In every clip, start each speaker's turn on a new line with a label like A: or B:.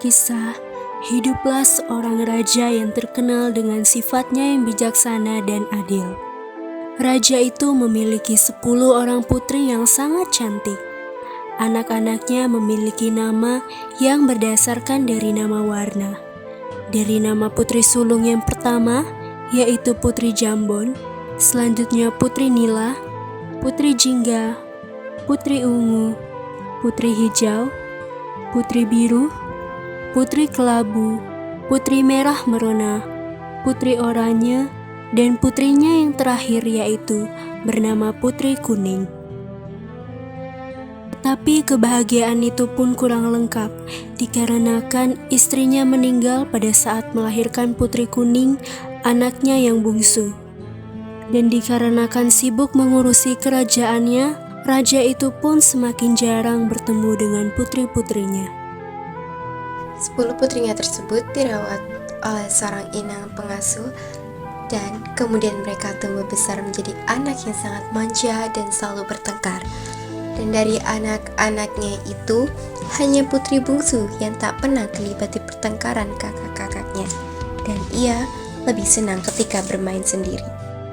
A: kisah, hiduplah seorang raja yang terkenal dengan sifatnya yang bijaksana dan adil. Raja itu memiliki 10 orang putri yang sangat cantik. Anak-anaknya memiliki nama yang berdasarkan dari nama warna. Dari nama putri sulung yang pertama, yaitu Putri Jambon, selanjutnya Putri Nila, Putri Jingga, Putri Ungu, Putri Hijau, Putri Biru, Putri Kelabu, Putri Merah Merona, Putri Oranye, dan putrinya yang terakhir yaitu bernama Putri Kuning. Tapi kebahagiaan itu pun kurang lengkap dikarenakan istrinya meninggal pada saat melahirkan Putri Kuning, anaknya yang bungsu. Dan dikarenakan sibuk mengurusi kerajaannya, raja itu pun semakin jarang bertemu dengan putri-putrinya.
B: 10 putrinya tersebut dirawat oleh seorang inang pengasuh dan kemudian mereka tumbuh besar menjadi anak yang sangat manja dan selalu bertengkar. Dan dari anak-anaknya itu hanya putri bungsu yang tak pernah terlibat di pertengkaran kakak-kakaknya, dan ia lebih senang ketika bermain sendiri.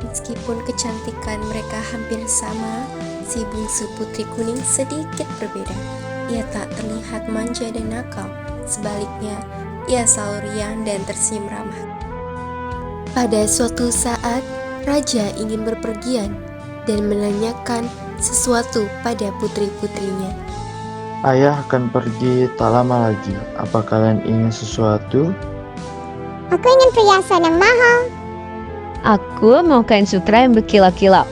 B: Meskipun kecantikan mereka hampir sama, si bungsu Putri Kuning sedikit berbeda. Ia tak terlihat manja dan nakal. Sebaliknya, ia selalu riang dan tersenyum ramah. Pada suatu saat, raja ingin berpergian dan menanyakan sesuatu pada putri-putrinya.
C: Ayah akan pergi tak lama lagi. Apa kalian ingin sesuatu?
D: Aku ingin perhiasan yang mahal.
E: Aku mau kain sutra yang berkilau-kilau.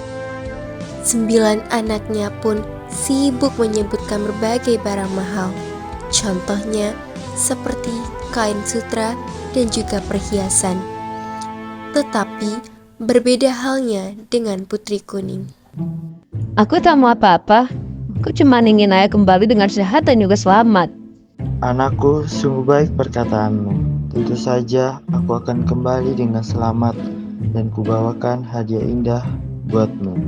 B: 9 anaknya pun sibuk menyebutkan berbagai barang mahal. Contohnya seperti kain sutra dan juga perhiasan. Tetapi berbeda halnya dengan Putri Kuning.
E: Aku tak mau apa-apa. Aku cuma ingin ayah kembali dengan sehat dan juga selamat.
C: Anakku, sungguh baik perkataanmu. Tentu saja aku akan kembali dengan selamat dan kubawakan hadiah indah buatmu.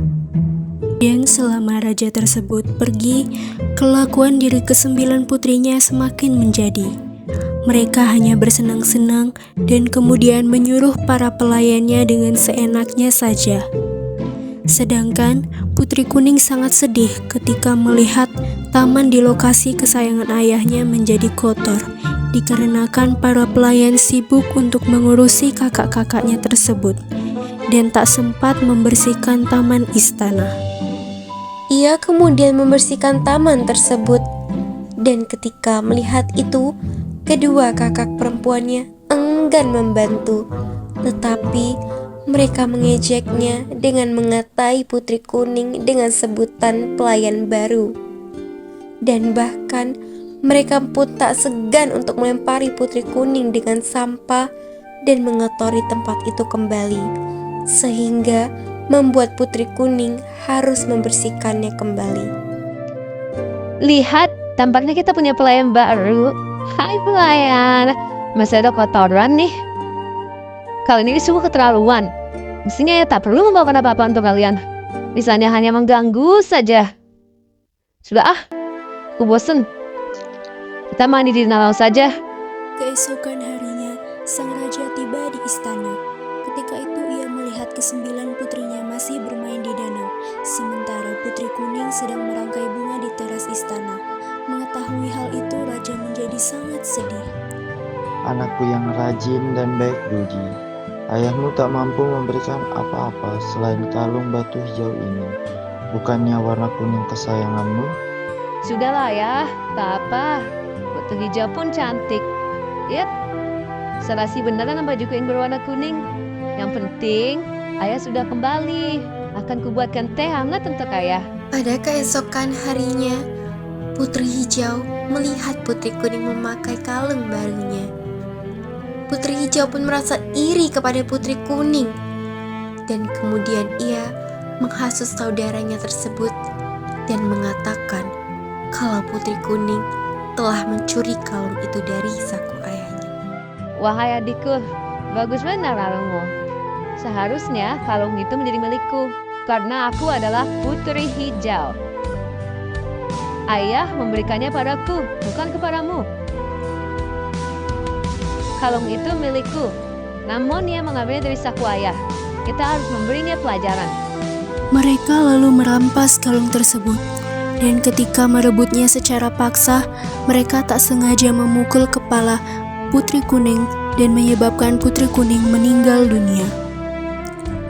A: Dan selama raja tersebut pergi, kelakuan diri ke-9 putrinya semakin menjadi. Mereka hanya bersenang-senang dan kemudian menyuruh para pelayannya dengan seenaknya saja. Sedangkan Putri Kuning sangat sedih ketika melihat taman di lokasi kesayangan ayahnya menjadi kotor, dikarenakan para pelayan sibuk untuk mengurusi kakak-kakaknya tersebut dan tak sempat membersihkan taman istana.
B: Ia kemudian membersihkan taman tersebut, dan ketika melihat itu, kedua kakak perempuannya enggan membantu, tetapi mereka mengejeknya dengan mengatai Putri Kuning dengan sebutan pelayan baru. Dan bahkan mereka pun tak segan untuk melempari Putri Kuning dengan sampah dan mengotori tempat itu kembali, sehingga membuat Putri Kuning harus membersihkannya kembali.
E: Lihat, tampaknya kita punya pelayan baru. Hai pelayan, masih ada kotoran nih. Kali ini sungguh keterlaluan. Mestinya ya tak perlu membawakan apa-apa untuk kalian. Misalnya hanya mengganggu saja. Sudah aku bosen. Kita mandi di danau saja.
A: Keesokan harinya, sang raja tiba di istana. Ketika itu ia melihat ke-9 putrinya masih bermain di danau, sementara Putri Kuning sedang merangkai bunga di teras istana. Mengetahui hal itu, raja menjadi sangat sedih.
C: Anakku yang rajin dan baik budi. Ayahmu tak mampu memberikan apa-apa selain kalung batu hijau ini. Bukannya warna kuning kesayanganmu?
E: Sudahlah ya, tak apa. Batu hijau pun cantik. Lihat, serasi benar dengan bajuku yang berwarna kuning. Yang penting, ayah sudah kembali. Akan kubuatkan teh hangat untuk ayah.
B: Pada keesokan harinya, Putri Hijau melihat Putri Kuning memakai kalung barunya. Putri Hijau pun merasa iri kepada Putri Kuning, dan kemudian ia menghasut saudaranya tersebut dan mengatakan kalau Putri Kuning telah mencuri kalung itu dari saku ayahnya.
E: Wahai adikku, bagus benar kalungmu. Seharusnya kalung itu menjadi milikku, karena aku adalah Putri Hijau. Ayah memberikannya padaku, bukan kepadamu. Kalung itu milikku, namun ia mengambilnya dari saku ayah. Kita harus memberinya pelajaran.
A: Mereka lalu merampas kalung tersebut, dan ketika merebutnya secara paksa, mereka tak sengaja memukul kepala Putri Kuning dan menyebabkan Putri Kuning meninggal dunia.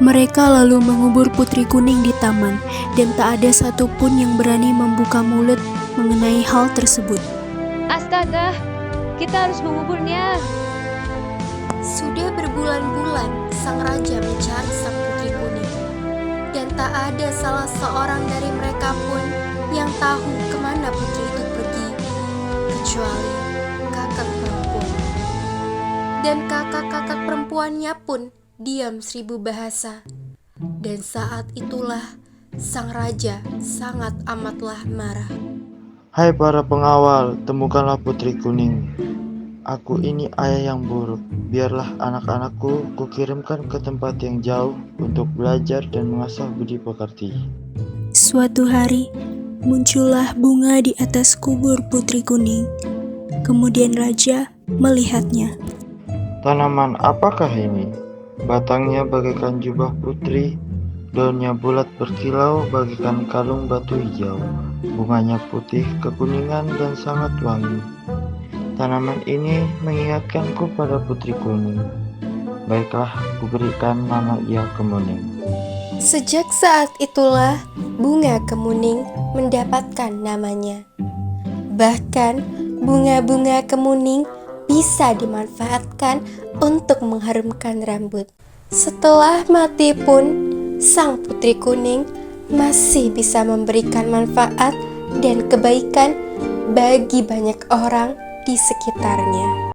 A: Mereka lalu mengubur Putri Kuning di taman, dan tak ada satupun yang berani membuka mulut mengenai hal tersebut.
E: Astaga, kita harus menguburnya.
B: Sudah berbulan-bulan sang raja mencari sang putri kuning, dan tak ada salah seorang dari mereka pun yang tahu kemana putri itu pergi, kecuali kakak perempuan. Dan kakak-kakak perempuannya pun diam 1000 bahasa. Dan saat itulah sang raja sangat amatlah marah.
C: Hai para pengawal, temukanlah Putri Kuning. Aku ini ayah yang buruk. Biarlah anak-anakku kukirimkan ke tempat yang jauh untuk belajar dan mengasah budi pekerti.
A: Suatu hari, muncullah bunga di atas kubur Putri Kuning. Kemudian raja melihatnya.
C: Tanaman apakah ini? Batangnya bagaikan jubah putri, daunnya bulat berkilau bagaikan kalung batu hijau, bunganya putih kekuningan dan sangat wangi. Tanaman ini mengingatkanku pada Putri Kuning. Baiklah, kuberikan nama ia Kemuning.
B: Sejak saat itulah bunga kemuning mendapatkan namanya. Bahkan bunga-bunga kemuning bisa dimanfaatkan untuk mengharumkan rambut. Setelah mati pun, sang Putri Kuning masih bisa memberikan manfaat dan kebaikan bagi banyak orang di sekitarnya.